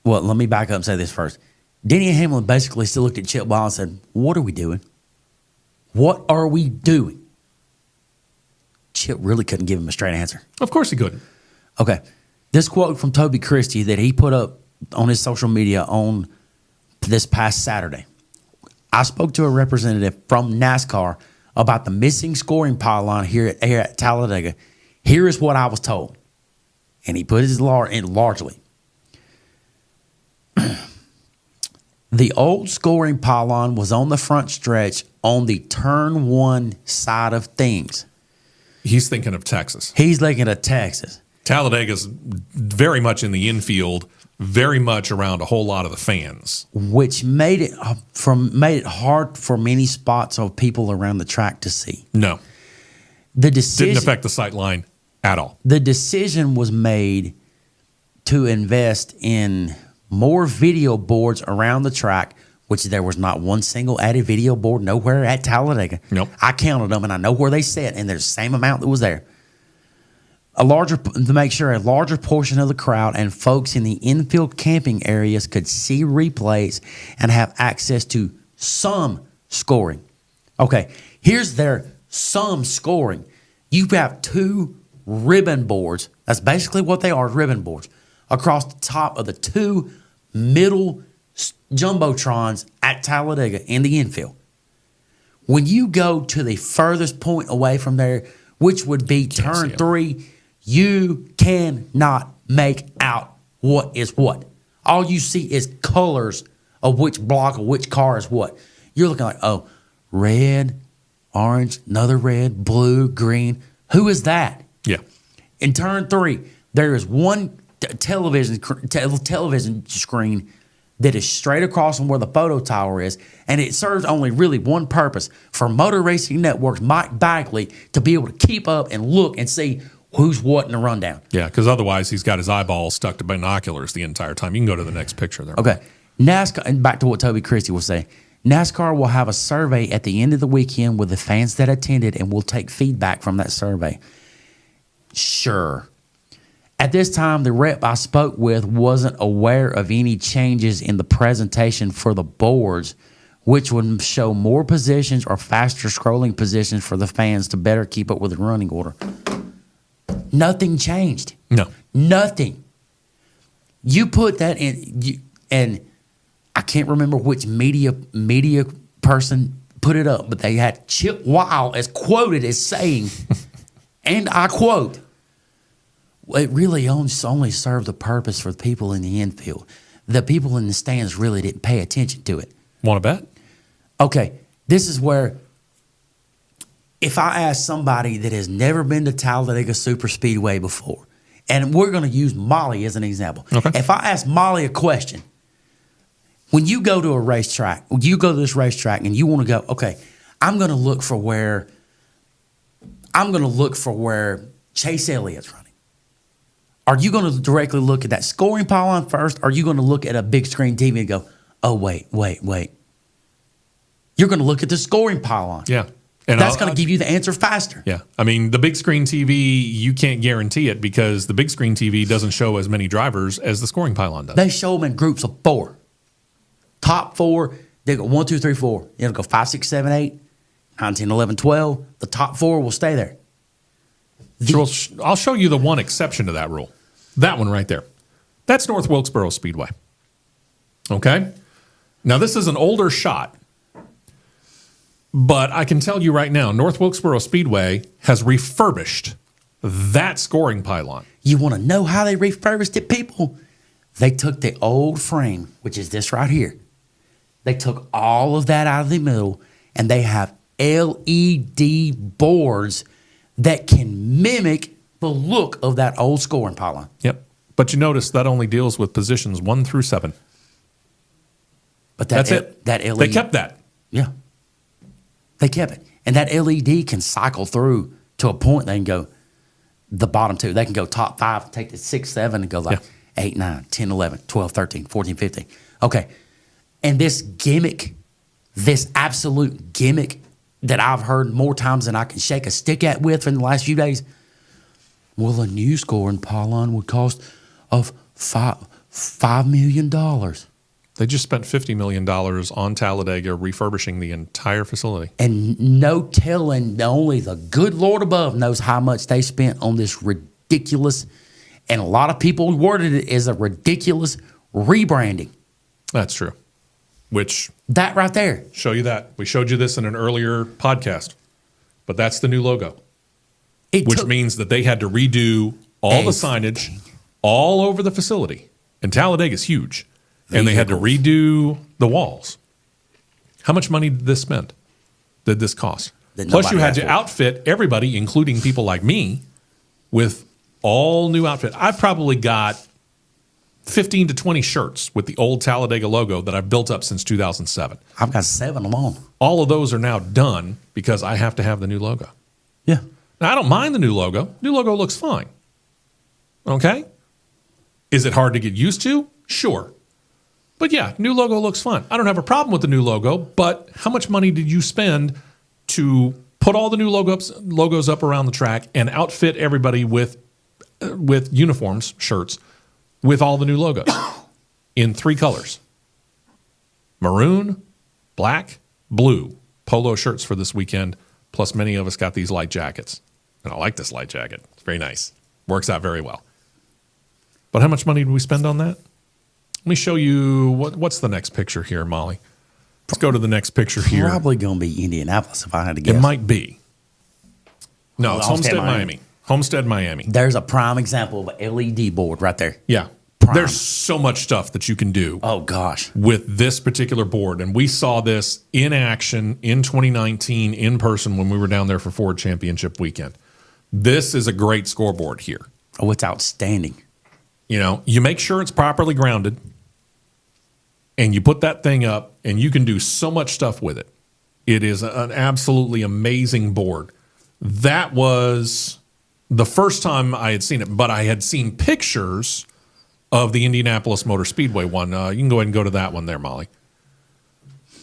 Well, let me back up and say this first. Denny Hamlin basically still looked at Chip Weil and said, what are we doing? What are we doing? Chip really couldn't give him a straight answer. Of course he couldn't. Okay. This quote from Toby Christie that he put up on his social media on this past Saturday. I spoke to a representative from NASCAR about the missing scoring pylon here at Talladega. Here is what I was told. And he put his in largely. The old scoring pylon was on the front stretch on the turn one side of things. He's thinking of Texas. He's thinking of Texas. Talladega's very much in the infield, very much around a whole lot of the fans. Which made it hard for many spots of people around the track to see. No. The decision didn't affect the sight line at all. The decision was made to invest in more video boards around the track, which there was not one single added video board nowhere at Talladega. Nope. I counted them, and I know where they sat, and there's the same amount that was there. to make sure a larger portion of the crowd and folks in the infield camping areas could see replays and have access to some scoring. Okay, here's their some scoring. You have 2 ribbon boards. That's basically what they are, ribbon boards, across the top of the 2 middle jumbotrons at Talladega in the infield. When you go to the furthest point away from there, which would be turn 3, you cannot make out what is what. All you see is colors of which block of which car is what. You're looking like, oh, red, orange, another red, blue, green. Who is that? Yeah. In turn 3, there is one television screen that is straight across from where the photo tower is, and it serves only really one purpose, for Motor Racing Network's Mike Bagley to be able to keep up and look and see who's what in the rundown. Yeah, because otherwise he's got his eyeballs stuck to binoculars the entire time. You can go to the next picture there. Okay. NASCAR, and back to what Toby Christie was saying, NASCAR will have a survey at the end of the weekend with the fans that attended, and we'll take feedback from that survey. Sure. At this time, the rep I spoke with wasn't aware of any changes in the presentation for the boards, which would show more positions or faster scrolling positions for the fans to better keep up with the running order. Nothing changed. No. Nothing. You put that in, and I can't remember which media person put it up, but they had Chip Weil as quoted as saying, and I quote, it really only served a purpose for the people in the infield. The people in the stands really didn't pay attention to it. Want to bet? Okay, this is where, if I ask somebody that has never been to Talladega SuperSpeedway before, and we're going to use Molly as an example. Okay. If I ask Molly a question, when you go to a racetrack, you go to this racetrack and you want to go, okay, I'm going to look for where Chase Elliott's running. Are you going to directly look at that scoring pylon first, or are you going to look at a big screen TV and go, oh, wait. You're going to look at the scoring pylon. Yeah. And that's going to give you the answer faster. Yeah. I mean, the big screen TV, you can't guarantee it because the big screen TV doesn't show as many drivers as the scoring pylon does. They show them in groups of 4. Top 4, they go 1, 2, 3, 4. It'll go 5, 6, 7, 8, 9, 10, 11, 12. The top 4 will stay there. I'll show you the one exception to that rule. That one right there. That's North Wilkesboro Speedway. Okay? Now, this is an older shot, but I can tell you right now, North Wilkesboro Speedway has refurbished that scoring pylon. You want to know how they refurbished it, people? They took the old frame, which is this right here. They took all of that out of the middle, and they have LED boards that can mimic the look of that old scoring pylon. Yep. But you notice that only deals with positions 1 through 7. But that's it. That LED. They kept that. Yeah. They kept it. And that LED can cycle through to a point they can go the bottom 2. They can go top 5, take the 6, 7, and go like 8, 9, 10, 11, 12, 13, 14, 15. Okay. And this gimmick, this absolute gimmick that I've heard more times than I can shake a stick at with in the last few days, well, a new scoring pylon would cost of $5 million. They just spent $50 million on Talladega refurbishing the entire facility. And no telling, only the good Lord above knows how much they spent on this ridiculous, and a lot of people worded it as a ridiculous rebranding. That's true. Which that right there. Show you that. We showed you this in an earlier podcast. But that's the new logo. Which means that they had to redo all the signage all over the facility. And Talladega's huge. And they had to redo the walls. How much money did this spend? Did this cost? Plus you had to outfit everybody, including people like me, with all new outfit. I've probably got 15 to 20 shirts with the old Talladega logo that I've built up since 2007. I've got 7 alone. All of those are now done because I have to have the new logo. Yeah. Now, I don't mind the new logo. New logo looks fine. Okay? Is it hard to get used to? Sure. But yeah, new logo looks fine. I don't have a problem with the new logo, but how much money did you spend to put all the new logos up around the track and outfit everybody with with uniforms, shirts, with all the new logos in 3 colors. Maroon, black, blue polo shirts for this weekend, plus many of us got these light jackets. And I like this light jacket. It's very nice. Works out very well. But how much money did we spend on that? Let me show you what's the next picture here, Molly. Let's go to the next picture here. Probably going to be Indianapolis if I had to guess. It might be. No, it's Homestead, Miami. Homestead, Miami. There's a prime example of an LED board right there. Yeah. Prime. There's so much stuff that you can do. Oh, gosh. With this particular board. And we saw this in action in 2019 in person when we were down there for Ford Championship weekend. This is a great scoreboard here. Oh, it's outstanding. You know, you make sure it's properly grounded and you put that thing up and you can do so much stuff with it. It is an absolutely amazing board. That was the first time I had seen it, but I had seen pictures of the Indianapolis Motor Speedway one. You can go ahead and go to that one there, Molly.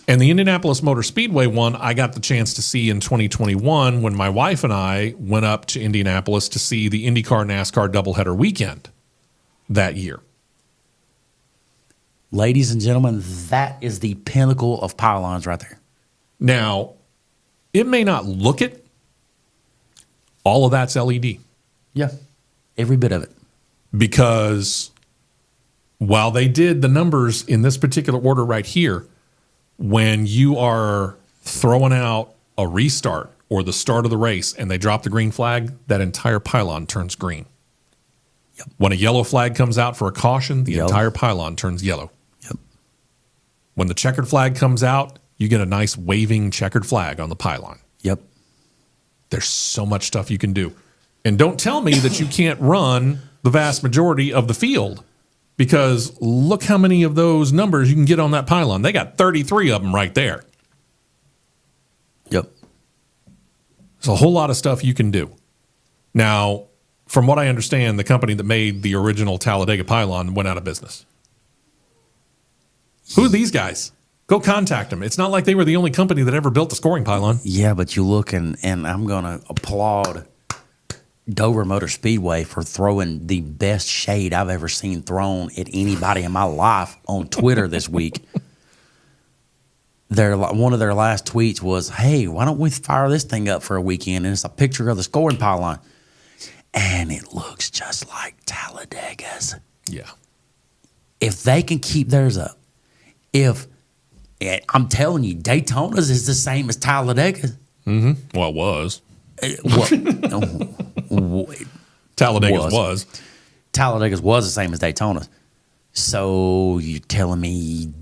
And the Indianapolis Motor Speedway one, I got the chance to see in 2021 when my wife and I went up to Indianapolis to see the IndyCar NASCAR doubleheader weekend that year. Ladies and gentlemen, that is the pinnacle of pylons right there. Now, it may not look it. All of that's LED. Yeah, every bit of it. Because while they did the numbers in this particular order right here, when you are throwing out a restart or the start of the race and they drop the green flag, that entire pylon turns green. Yep. When a yellow flag comes out for a caution, the Yellow. entire pylon turns yellow. Yep. When the checkered flag comes out, you get a nice waving checkered flag on the pylon. Yep. There's so much stuff you can do. And don't tell me that you can't run the vast majority of the field, because look how many of those numbers you can get on that pylon. They got 33 of them right there. Yep. There's a whole lot of stuff you can do. Now, from what I understand, the company that made the original Talladega pylon went out of business. Who are these guys? Go contact them. It's not like they were the only company that ever built the scoring pylon. Yeah, but you look and I'm going to applaud Dover Motor Speedway for throwing the best shade I've ever seen thrown at anybody in my life on Twitter this week. One of their last tweets was, "Hey, why don't we fire this thing up for a weekend?" And it's a picture of the scoring pylon. And it looks just like Talladega's. Yeah. If they can keep theirs up, I'm telling you, Daytona's is the same as Talladega. Mm-hmm. Well, it was. Talladega's was. Talladega's was the same as Daytona's. So you're telling me,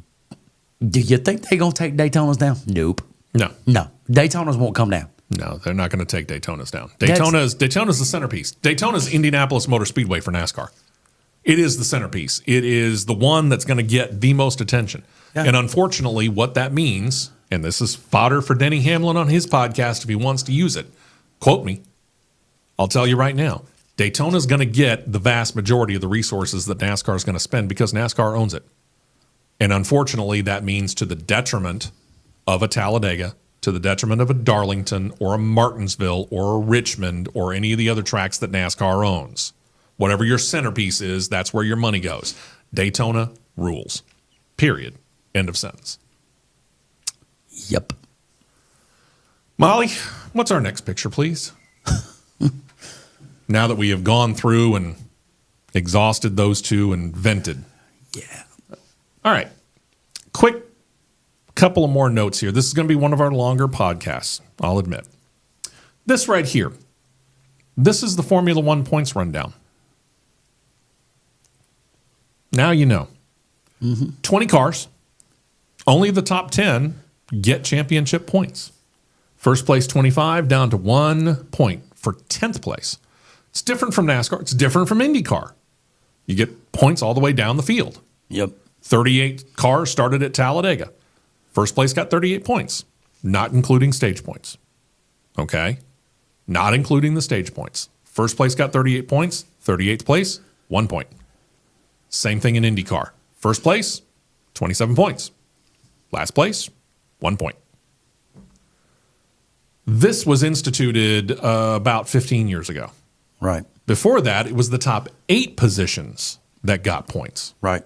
do you think they're going to take Daytona's down? Nope. No. Daytona's won't come down. No, they're not going to take Daytona's down. Daytona's the centerpiece. Daytona's Indianapolis Motor Speedway for NASCAR. It is the centerpiece. It is the one that's going to get the most attention. Yeah. And unfortunately, what that means, and this is fodder for Denny Hamlin on his podcast if he wants to use it, quote me, I'll tell you right now, Daytona's going to get the vast majority of the resources that NASCAR is going to spend because NASCAR owns it. And unfortunately, that means to the detriment of a Talladega, to the detriment of a Darlington or a Martinsville or a Richmond or any of the other tracks that NASCAR owns. Whatever your centerpiece is, that's where your money goes. Daytona rules. Period. End of sentence. Yep. Molly, what's our next picture, please? Now that we have gone through and exhausted those two and vented. Yeah. All right. Quick couple of more notes here. This is going to be one of our longer podcasts, I'll admit. This right here. This is the Formula One points rundown. Now you know. 20 cars. Only the top 10 get championship points. First place 25 down to 1 point for 10th place. It's different from NASCAR. It's different from IndyCar. You get points all the way down the field. Yep. 38 cars started at Talladega. First place got 38 points, not including stage points. Okay? Not including the stage points. First place got 38 points. 38th place, 1 point. Same thing in IndyCar. First place, 27 points. Last place, 1 point. This was instituted about 15 years ago. Right. Before that, it was the top 8 positions that got points. Right.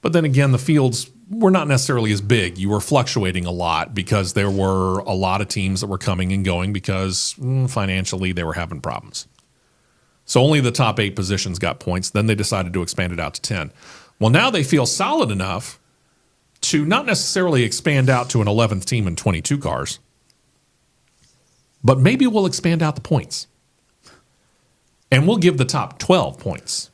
But then again, the fields were not necessarily as big. You were fluctuating a lot because there were a lot of teams that were coming and going because financially they were having problems. So only the top 8 positions got points. Then they decided to expand it out to 10. Well, now they feel solid enough to not necessarily expand out to an 11th team and 22 cars, but maybe we'll expand out the points. And we'll give the top 12 points.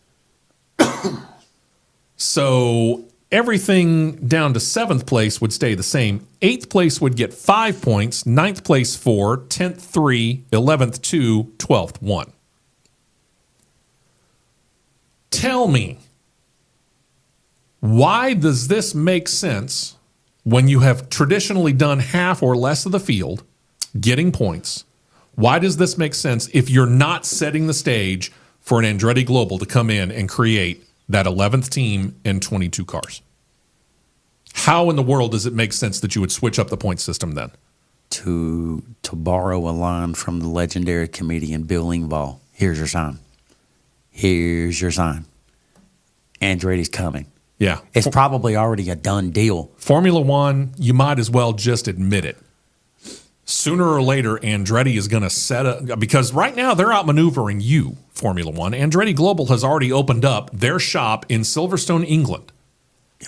So everything down to 7th place would stay the same. 8th place would get 5 points, 9th place 4, 10th 3, 11th 2, 12th 1. Tell me, why does this make sense when you have traditionally done half or less of the field getting points? Why does this make sense if you're not setting the stage for an Andretti Global to come in and create that 11th team and 22 cars? How in the world does it make sense that you would switch up the point system then? To borrow a line from the legendary comedian Bill Engvall, here's your sign. Here's your sign. Andretti's coming. Yeah. It's probably already a done deal. Formula One, you might as well just admit it. Sooner or later, Andretti is going to set up, because right now they're outmaneuvering you, Formula One. Andretti Global has already opened up their shop in Silverstone, England,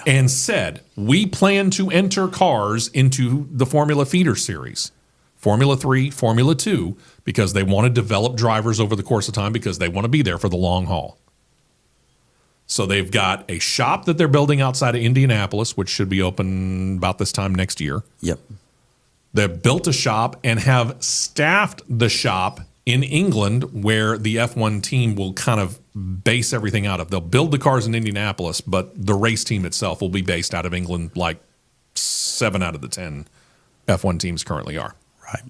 and said, we plan to enter cars into the Formula Feeder Series, Formula 3, Formula 2, because they want to develop drivers over the course of time because they want to be there for the long haul. So they've got a shop that they're building outside of Indianapolis, which should be open about this time next year. Yep. They've built a shop and have staffed the shop in England where the F1 team will kind of base everything out of. They'll build the cars in Indianapolis, but the race team itself will be based out of England like 7 out of the 10 F1 teams currently are. Right.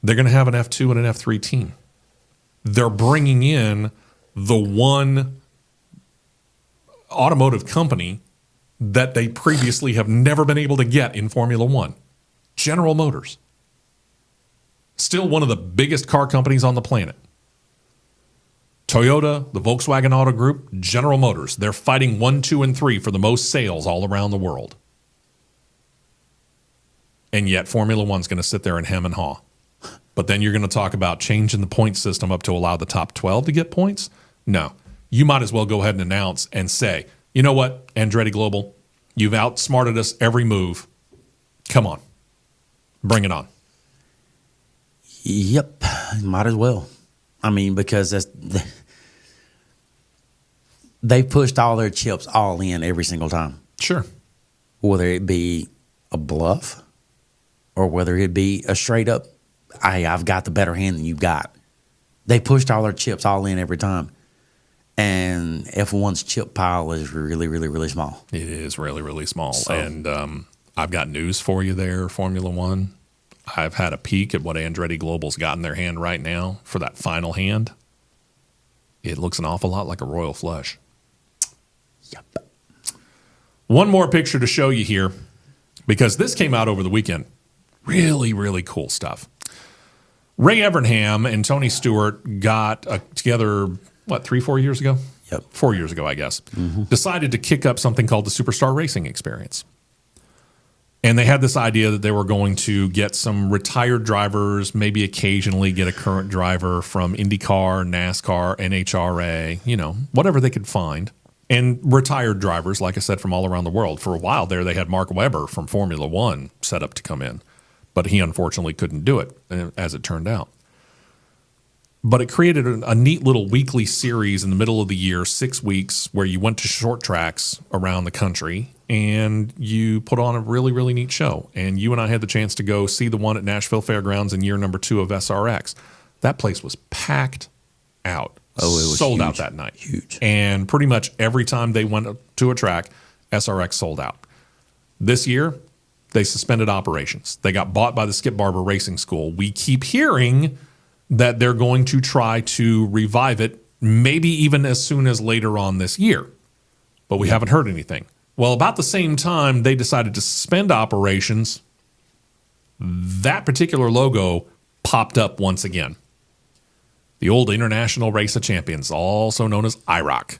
They're going to have an F2 and an F3 team. They're bringing in the one automotive company that they previously have never been able to get in Formula One, General Motors. Still one of the biggest car companies on the planet. Toyota, the Volkswagen Auto Group, General Motors. They're fighting 1, 2, and 3 for the most sales all around the world. And yet Formula One's going to sit there and hem and haw. But then you're going to talk about changing the point system up to allow the top 12 to get points? No. You might as well go ahead and announce and say, you know what, Andretti Global, you've outsmarted us every move. Come on. Bring it on. Yep. Might as well. I mean, because they pushed all their chips all in every single time. Sure. Whether it be a bluff or whether it be a straight up, I've got the better hand than you've got. They pushed all their chips all in every time. And F1's chip pile is really, really, really small. It is really, really small. So, and I've got news for you there, Formula One. I've had a peek at what Andretti Global's got in their hand right now for that final hand. It looks an awful lot like a royal flush. Yep. One more picture to show you here, because this came out over the weekend. Really, really cool stuff. Ray Evernham and Tony Stewart got together, 3-4 years ago? Yep. 4 years ago, I guess. Decided to kick up something called the Superstar Racing Experience. And they had this idea that they were going to get some retired drivers, maybe occasionally get a current driver from IndyCar, NASCAR, NHRA, whatever they could find. And retired drivers, like I said, from all around the world. For a while there, they had Mark Webber from Formula One set up to come in. But he unfortunately couldn't do it, as it turned out. But it created a neat little weekly series in the middle of the year, 6 weeks, where you went to short tracks around the country and you put on a really, really neat show. And you and I had the chance to go see the one at Nashville Fairgrounds in year number 2 of SRX. That place was packed out. Oh, it was sold huge. out that night. Huge. And pretty much every time they went to a track, SRX sold out. This year, they suspended operations. They got bought by the Skip Barber Racing School. We keep hearing that they're going to try to revive it, maybe even as soon as later on this year. But we haven't heard anything. Well, about the same time they decided to suspend operations, that particular logo popped up once again. the old International Race of Champions, also known as IROC.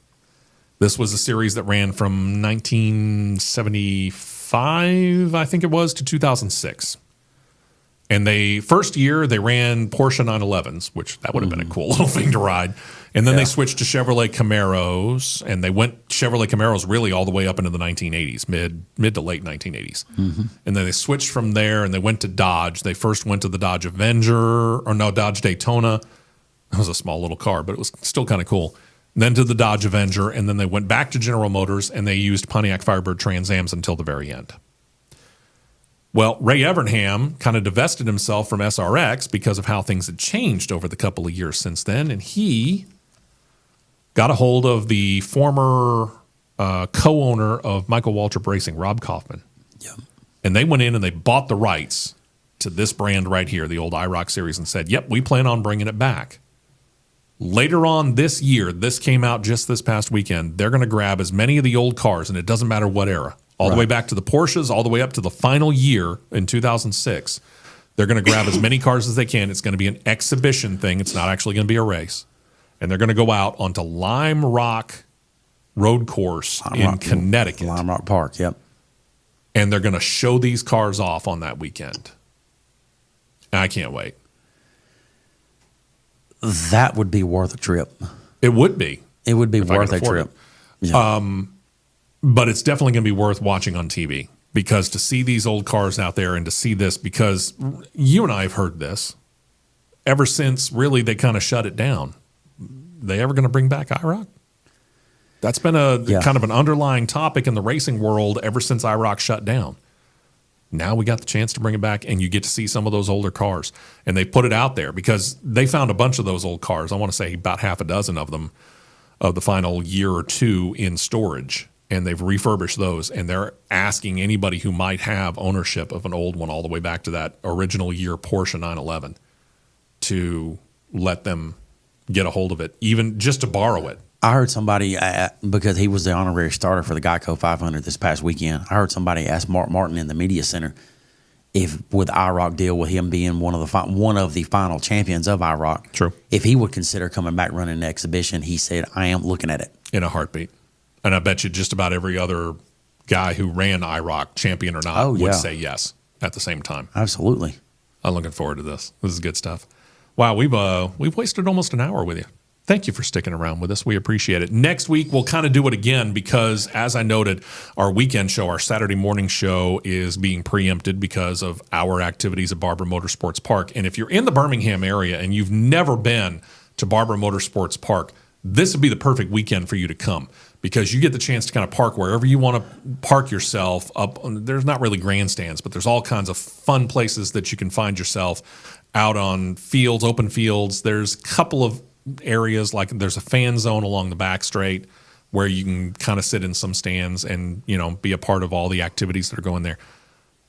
This was a series that ran from 1975, I think it was, to 2006. And first year, they ran Porsche 911s, which that would have been a cool little thing to ride. And then they switched to Chevrolet Camaros, and they went Chevrolet Camaros really all the way up into the 1980s, mid to late 1980s. And then they switched from there, and they went to Dodge. They first went to the Dodge Dodge Daytona. It was a small little car, but it was still kind of cool. Then to the Dodge Avenger, and then they went back to General Motors, and they used Pontiac Firebird Trans Ams until the very end. Well, Ray Evernham kind of divested himself from SRX because of how things had changed over the couple of years since then, and he got a hold of the former co-owner of Michael Waltrip Racing, Rob Kaufman. Yep. And they went in and they bought the rights to this brand right here, the old IROC series, and said, yep, we plan on bringing it back. Later on this year, this came out just this past weekend, they're going to grab as many of the old cars, and it doesn't matter what era, all the way back to the Porsches, all the way up to the final year in 2006. They're going to grab as many cars as they can. It's going to be an exhibition thing. It's not actually going to be a race. And they're going to go out onto Lime Rock Road Course in Connecticut. Lime Rock Park, yep. And they're going to show these cars off on that weekend. I can't wait. That would be worth a trip. It would be. It would be worth a trip. Yeah. But it's definitely going to be worth watching on TV, because to see these old cars out there and to see this, because you and I have heard this ever since really they kind of shut it down. They ever going to bring back IROC? That's been kind of an underlying topic in the racing world ever since IROC shut down. Now we got the chance to bring it back, and you get to see some of those older cars. And they put it out there because they found a bunch of those old cars. I want to say about half a dozen of them of the final year or two in storage. And they've refurbished those, and they're asking anybody who might have ownership of an old one all the way back to that original year Porsche 911 to let them get a hold of it, even just to borrow it. I heard somebody, because he was the honorary starter for the Geico 500 this past weekend, I heard somebody ask Mark Martin in the media center if, with IROC deal, with him being one of the final champions of IROC, True, if he would consider coming back running an exhibition. He said, I am looking at it. In a heartbeat. And I bet you just about every other guy who ran IROC, champion or not, would say yes at the same time. Absolutely. I'm looking forward to this. This is good stuff. Wow, we've wasted almost an hour with you. Thank you for sticking around with us. We appreciate it. Next week, we'll kind of do it again because, as I noted, our weekend show, our Saturday morning show, is being preempted because of our activities at Barber Motorsports Park. And if you're in the Birmingham area and you've never been to Barber Motorsports Park, this would be the perfect weekend for you to come, because you get the chance to kind of park wherever you want to park yourself up. There's not really grandstands, but there's all kinds of fun places that you can find yourself out on fields, open fields. There's a couple of areas, like there's a fan zone along the back straight where you can kind of sit in some stands and, be a part of all the activities that are going there.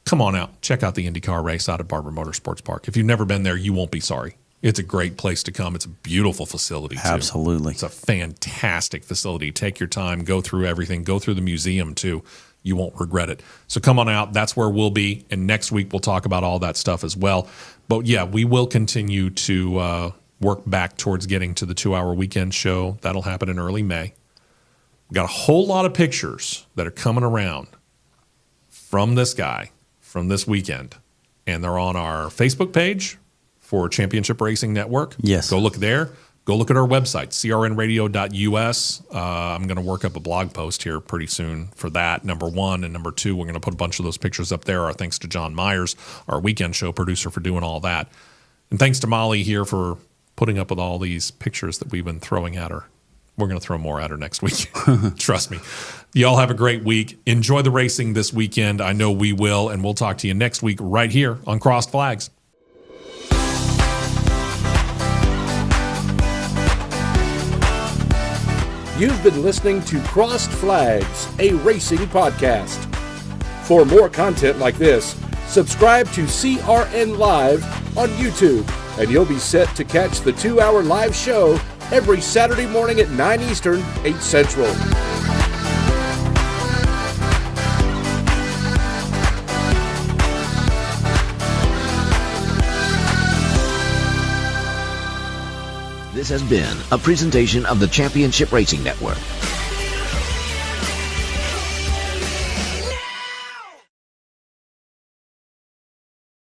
Come on out. Check out the IndyCar race out at Barber Motorsports Park. If you've never been there, you won't be sorry. It's a great place to come. It's a beautiful facility, too. Absolutely. It's a fantastic facility. Take your time. Go through everything. Go through the museum, too. You won't regret it. So come on out. That's where we'll be. And next week, we'll talk about all that stuff as well. But, yeah, we will continue to work back towards getting to the 2-hour weekend show. That'll happen in early May. We've got a whole lot of pictures that are coming around from this guy, from this weekend. And they're on our Facebook page for Championship Racing Network. Yes. Go look there. Go look at our website, crnradio.us. I'm going to work up a blog post here pretty soon for that, number one. And number two, we're going to put a bunch of those pictures up there. Our thanks to John Myers, our weekend show producer, for doing all that. And thanks to Molly here for putting up with all these pictures that we've been throwing at her. We're going to throw more at her next week. Trust me. Y'all have a great week. Enjoy the racing this weekend. I know we will. And we'll talk to you next week right here on Crossed Flags. You've been listening to Crossed Flags, a racing podcast. For more content like this, subscribe to CRN Live on YouTube, and you'll be set to catch the 2-hour live show every Saturday morning at 9 Eastern, 8 Central. This has been a presentation of the Championship Racing Network.